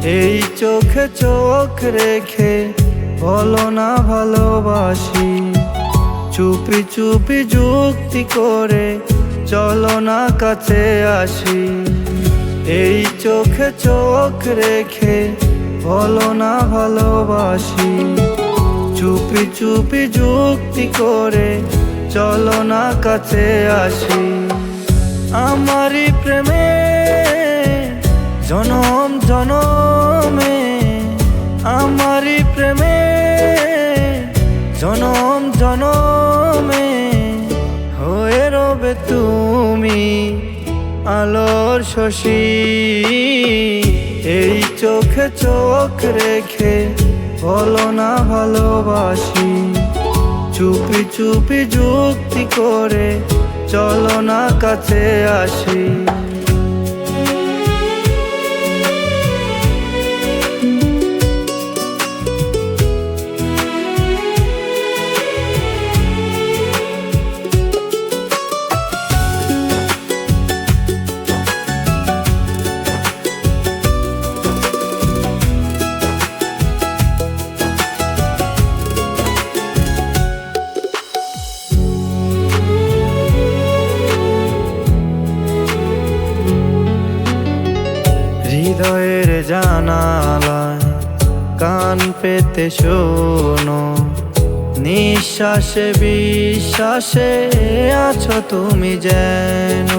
এই চোখে চোখ রেখে বলো না ভালোবাসি। চুপি চুপি যুক্তি করে চলো না কাছে আসি। এই চোখে চোখ রেখে বলো না ভালোবাসি। চুপি চুপি যুক্তি করে চলো না কাছে আসি। আমারই প্রেমে জনম জনমে, আমারই প্রেমে জনম জনমে হয়ে রবে তুমি আলোর শশী। এই চোখে চোখ রেখে বলো না ভালোবাসি। চুপি চুপি যুক্তি করে চলো না কাছে আসি। হৃদয়ের জানালায় কান পেতে শোনো, নিঃশ্বাসে বিশ্বাসে আছো তুমি যেন।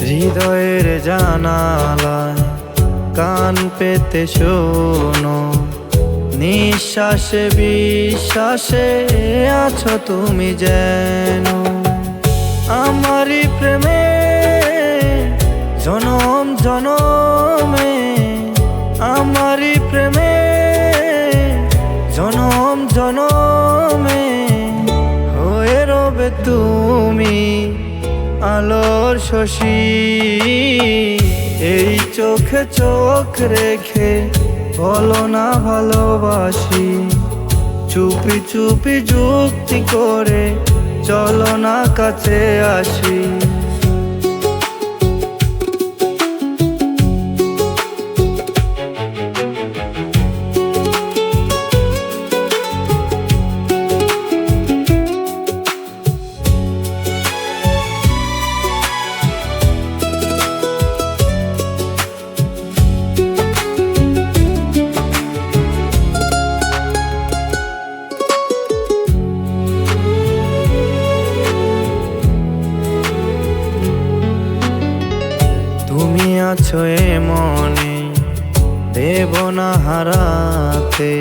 হৃদয়ের জানালায় কান পেতে শোনো, নিঃশ্বাসে বিশ্বাসে আছো তুমি যেন। আমারই প্রেমে জনম জনমে, আমারই প্রেমে জনম জনমে হয়ে রবে তুমি আলোর শশী। এই চোখে চোখ রেখে বলো না ভালোবাসি। চুপি চুপি যুক্তি করে চলো না কাছে আসি। তুমি আছো এ মনে দেব না হারাতে,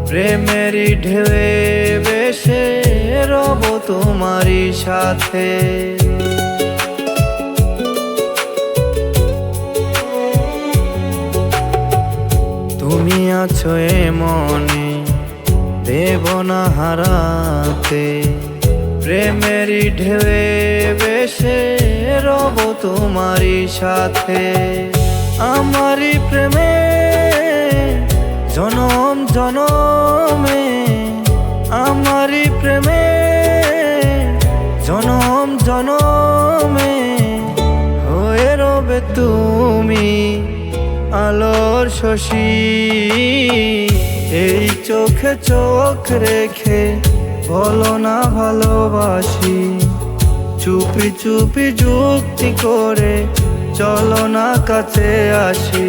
প্রেমেরই ঢেউয়ে বেশে রব তোমারই সাথে। তুমি আছো এ মনে দেব না হারাতে, প্রেমেরই ঢেউয়ে বেশে রব তোমারই সাথে। আমারই প্রেমে জনম জনমে, আমারই প্রেমে জনম জনমে হয়ে রবে তুমি আলোর শশী। এই চোখে চোখ রেখে বলো না ভালোবাসি। চুপি চুপি যুক্তি করে চলো না কাছে আসি।